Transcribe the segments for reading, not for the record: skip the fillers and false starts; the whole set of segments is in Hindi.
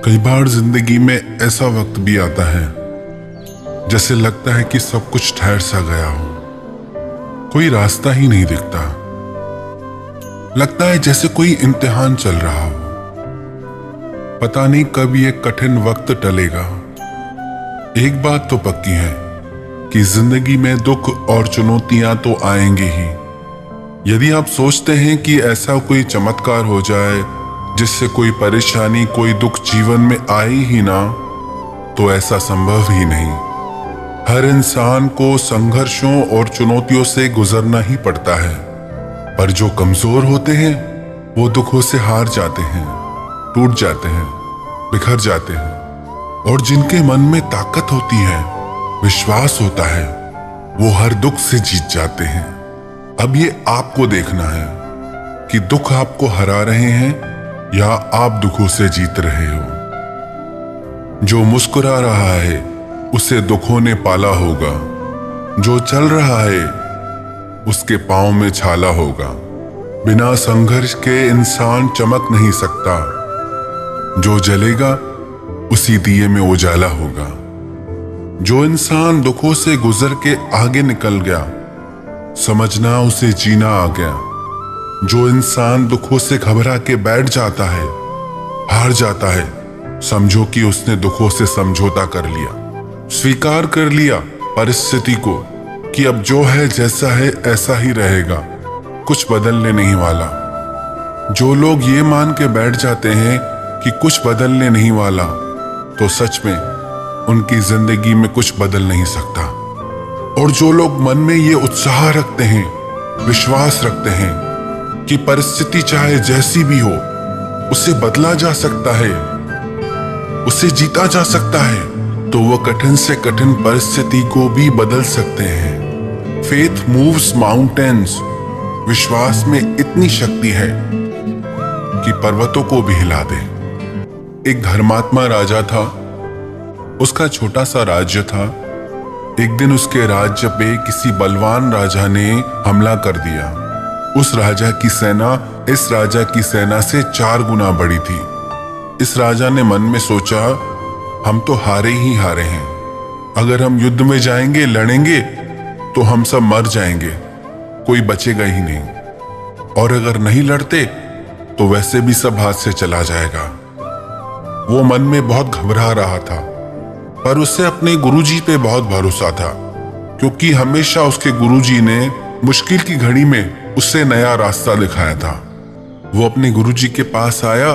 कई बार जिंदगी में ऐसा वक्त भी आता है जैसे लगता है कि सब कुछ ठहर सा गया हो, कोई रास्ता ही नहीं दिखता। लगता है जैसे कोई इम्तिहान चल रहा हो, पता नहीं कब ये कठिन वक्त टलेगा। एक बात तो पक्की है कि जिंदगी में दुख और चुनौतियां तो आएंगी ही। यदि आप सोचते हैं कि ऐसा कोई चमत्कार हो जाए जिससे कोई परेशानी, कोई दुख जीवन में आए ही ना, तो ऐसा संभव ही नहीं। हर इंसान को संघर्षों और चुनौतियों से गुजरना ही पड़ता है, पर जो कमजोर होते हैं वो दुखों से हार जाते हैं, टूट जाते हैं, बिखर जाते हैं। और जिनके मन में ताकत होती है, विश्वास होता है, वो हर दुख से जीत जाते हैं। अब ये आपको देखना है कि दुख आपको हरा रहे हैं या आप दुखों से जीत रहे हो। जो मुस्कुरा रहा है उसे दुखों ने पाला होगा, जो चल रहा है उसके पांव में छाला होगा। बिना संघर्ष के इंसान चमक नहीं सकता, जो जलेगा उसी दिए में उजाला होगा। जो इंसान दुखों से गुजर के आगे निकल गया, समझना उसे जीना आ गया। जो इंसान दुखों से घबरा के बैठ जाता है, हार जाता है, समझो कि उसने दुखों से समझौता कर लिया, स्वीकार कर लिया परिस्थिति को कि अब जो है जैसा है ऐसा ही रहेगा, कुछ बदलने नहीं वाला। जो लोग ये मान के बैठ जाते हैं कि कुछ बदलने नहीं वाला, तो सच में उनकी जिंदगी में कुछ बदल नहीं सकता। और जो लोग मन में ये उत्साह रखते हैं, विश्वास रखते हैं कि परिस्थिति चाहे जैसी भी हो, उसे बदला जा सकता है, उसे जीता जा सकता है, तो वो कठिन से कठिन परिस्थिति को भी बदल सकते हैं। Faith moves mountains. विश्वास में इतनी शक्ति है कि पर्वतों को भी हिला दे। एक धर्मात्मा राजा था, उसका छोटा सा राज्य था। एक दिन उसके राज्य पे किसी बलवान राजा ने हमला कर दिया। उस राजा की सेना इस राजा की सेना से 4 गुना बड़ी थी। इस राजा ने मन में सोचा, हम तो हारे ही हारे हैं। अगर हम युद्ध में जाएंगे, लड़ेंगे, तो हम सब मर जाएंगे, कोई बचेगा ही नहीं। और अगर नहीं लड़ते तो वैसे भी सब हाथ से चला जाएगा। वो मन में बहुत घबरा रहा था, पर उसे अपने गुरुजी पे बहुत भरोसा था, क्योंकि हमेशा उसके गुरुजी ने मुश्किल की घड़ी में उससे नया रास्ता दिखाया था। वो अपने गुरुजी के पास आया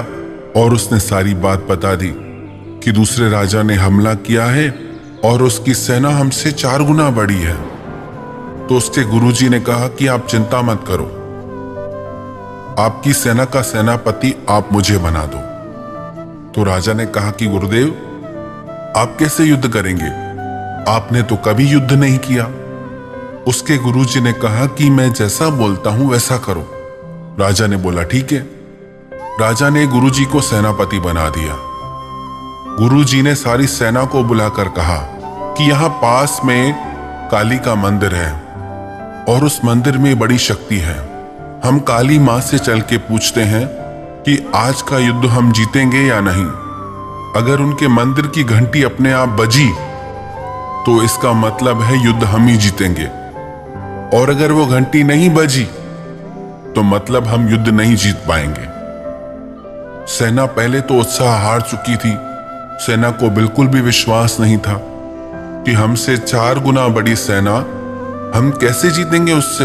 और उसने सारी बात बता दी कि दूसरे राजा ने हमला किया है और उसकी सेना हमसे 4 गुना बड़ी है। तो उसके गुरुजी ने कहा कि आप चिंता मत करो, आपकी सेना का सेनापति आप मुझे बना दो। तो राजा ने कहा कि गुरुदेव, आप कैसे युद्ध करेंगे? आपने तो कभी युद्ध नहीं किया। उसके गुरुजी ने कहा कि मैं जैसा बोलता हूं वैसा करो। राजा ने बोला ठीक है। राजा ने गुरुजी को सेनापति बना दिया। गुरुजी ने सारी सेना को बुलाकर कहा कि यहां पास में काली का मंदिर है और उस मंदिर में बड़ी शक्ति है। हम काली मां से चल के पूछते हैं कि आज का युद्ध हम जीतेंगे या नहीं। अगर उनके मंदिर की घंटी अपने आप बजी तो इसका मतलब है युद्ध हम ही जीतेंगे, और अगर वो घंटी नहीं बजी तो मतलब हम युद्ध नहीं जीत पाएंगे। सेना पहले तो उत्साह हार चुकी थी। सेना को बिल्कुल भी विश्वास नहीं था कि हमसे 4 गुना बड़ी सेना, हम कैसे जीतेंगे उससे।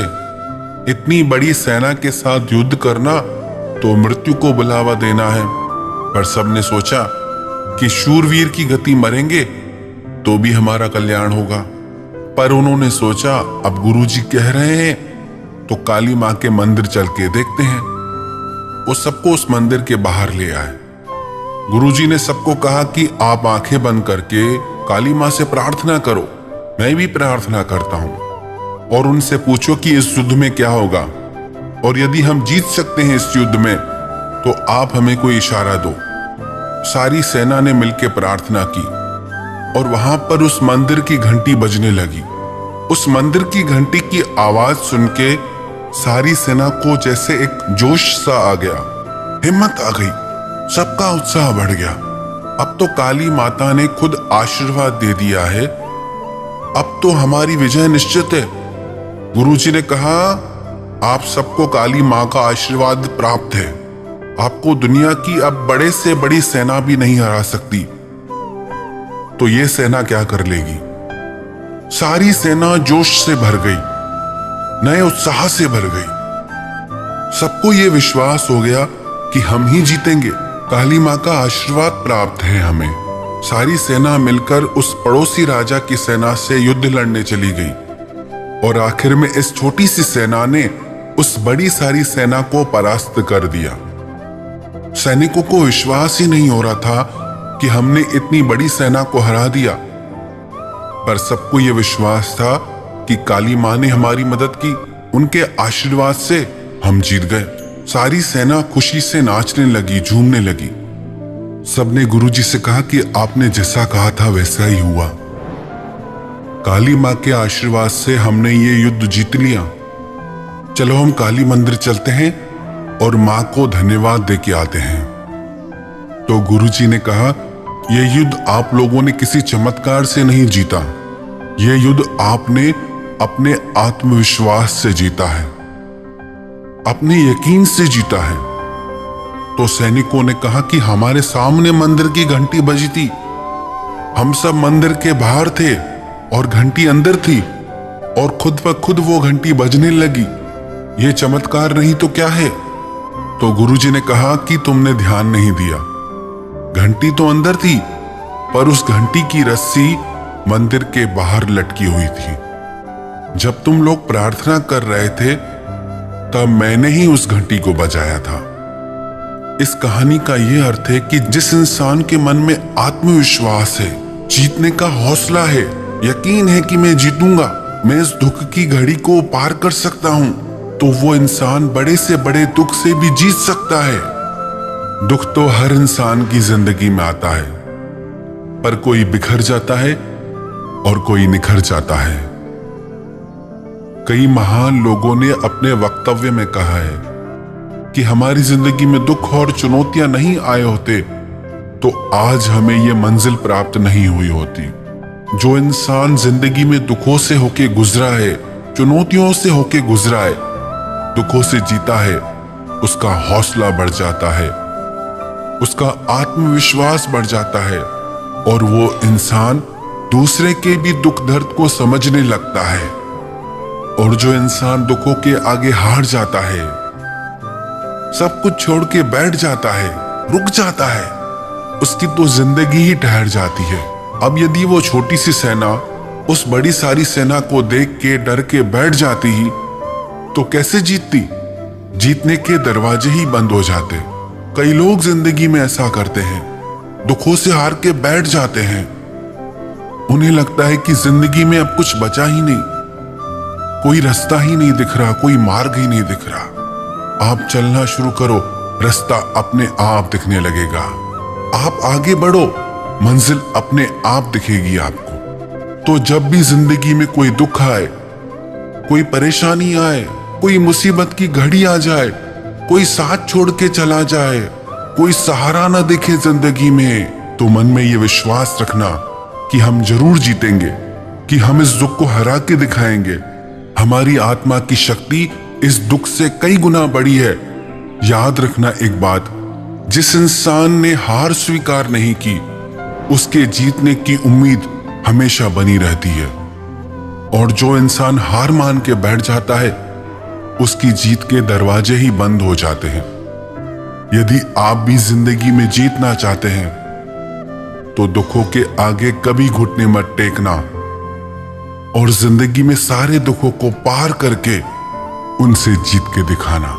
इतनी बड़ी सेना के साथ युद्ध करना तो मृत्यु को बुलावा देना है। पर सबने सोचा कि शूरवीर की गति मरेंगे तो भी हमारा कल्याण होगा। पर उन्होंने सोचा, अब गुरुजी कह रहे हैं तो काली मां के मंदिर चल के देखते हैं। वो सबको उस मंदिर के बाहर ले आए। गुरुजी ने सबको कहा कि आप आंखें बंद करके काली मां से प्रार्थना करो। मैं भी प्रार्थना करता हूं, और उनसे पूछो कि इस युद्ध में क्या होगा, और यदि हम जीत सकते हैं इस युद्ध में तो आप हमें कोई इशारा दो। सारी सेना ने मिलकर प्रार्थना की और वहां पर उस मंदिर की घंटी बजने लगी। उस मंदिर की घंटी की आवाज सुन के सारी सेना को जैसे एक जोश सा आ गया, हिम्मत आ गई, सबका उत्साह बढ़ गया। अब तो काली माता ने खुद आशीर्वाद दे दिया है, अब तो हमारी विजय निश्चित है। गुरुजी ने कहा, आप सबको काली माँ का आशीर्वाद प्राप्त है। आपको दुनिया की अब बड़े से बड़ी सेना भी नहीं हरा सकती। तो ये सेना क्या कर लेगी? सारी सेना जोश से भर गई, नए उत्साह से भर गई। सबको ये विश्वास हो गया कि हम ही जीतेंगे, काली माँ का आशीर्वाद प्राप्त है हमें। सारी सेना मिलकर उस पड़ोसी राजा की सेना से युद्ध लड़ने चली गई और आखिर में इस छोटी सी सेना ने उस बड़ी सारी सेना को परास्त कर दिया। सैनिकों को विश्वास ही नहीं हो रहा था कि हमने इतनी बड़ी सेना को हरा दिया, पर सबको यह विश्वास था कि काली माँ ने हमारी मदद की। उनके आशीर्वाद से हम जीत गए। सारी सेना खुशी से नाचने लगी, झूमने लगी। सबने गुरुजी से कहा कि आपने जैसा कहा था वैसा ही हुआ। काली माँ के आशीर्वाद से हमने ये युद्ध जीत लिया। चलो हम काली मंदिर चलते हैं और माँ को धन्यवाद दे के आते हैं। तो गुरुजी ने कहा, यह युद्ध आप लोगों ने किसी चमत्कार से नहीं जीता, यह युद्ध आपने अपने आत्मविश्वास से जीता है, अपने यकीन से जीता है। तो सैनिकों ने कहा कि हमारे सामने मंदिर की घंटी बजी थी, हम सब मंदिर के बाहर थे और घंटी अंदर थी और खुद ब खुद वो घंटी बजने लगी। ये चमत्कार नहीं तो क्या है? तो गुरुजी ने कहा कि तुमने ध्यान नहीं दिया। घंटी तो अंदर थी, पर उस घंटी की रस्सी मंदिर के बाहर लटकी हुई थी। जब तुम लोग प्रार्थना कर रहे थे तब मैंने ही उस घंटी को बजाया था। इस कहानी का यह अर्थ है कि जिस इंसान के मन में आत्मविश्वास है, जीतने का हौसला है, यकीन है कि मैं जीतूंगा, मैं इस दुख की घड़ी को पार कर सकता हूं, तो वो इंसान बड़े से बड़े दुख से भी जीत सकता है। दुख तो हर इंसान की जिंदगी में आता है, पर कोई बिखर जाता है और कोई निखर जाता है। कई महान लोगों ने अपने वक्तव्य में कहा है कि हमारी जिंदगी में दुख और चुनौतियां नहीं आए होते तो आज हमें ये मंजिल प्राप्त नहीं हुई होती। जो इंसान जिंदगी में दुखों से होके गुजरा है, चुनौतियों से होके गुजरा है, दुखों से जीता है, उसका हौसला बढ़ जाता है, उसका आत्मविश्वास बढ़ जाता है और वो इंसान दूसरे के भी दुख दर्द को समझने लगता है। और जो इंसान दुखों के आगे हार जाता है, सब कुछ छोड़ के बैठ जाता है, रुक जाता है, उसकी तो जिंदगी ही ठहर जाती है। अब यदि वो छोटी सी सेना उस बड़ी सारी सेना को देख के डर के बैठ जाती ही तो कैसे जीतती? जीतने के दरवाजे ही बंद हो जाते। कई लोग जिंदगी में ऐसा करते हैं, दुखों से हार के बैठ जाते हैं। उन्हें लगता है कि जिंदगी में अब कुछ बचा ही नहीं, कोई रास्ता ही नहीं दिख रहा, कोई मार्ग ही नहीं दिख रहा। आप चलना शुरू करो, रास्ता अपने आप दिखने लगेगा। आप आगे बढ़ो, मंजिल अपने आप दिखेगी आपको। तो जब भी जिंदगी में कोई दुख आए, कोई परेशानी आए, कोई मुसीबत की घड़ी आ जाए, कोई साथ छोड़ के चला जाए, कोई सहारा ना दिखे जिंदगी में, तो मन में ये विश्वास रखना कि हम जरूर जीतेंगे, कि हम इस दुख को हरा के दिखाएंगे। हमारी आत्मा की शक्ति इस दुख से कई गुना बड़ी है। याद रखना एक बात, जिस इंसान ने हार स्वीकार नहीं की, उसके जीतने की उम्मीद हमेशा बनी रहती है। और जो इंसान हार मान के बैठ जाता है, उसकी जीत के दरवाजे ही बंद हो जाते हैं। यदि आप भी जिंदगी में जीतना चाहते हैं तो दुखों के आगे कभी घुटने मत टेकना और जिंदगी में सारे दुखों को पार करके उनसे जीत के दिखाना।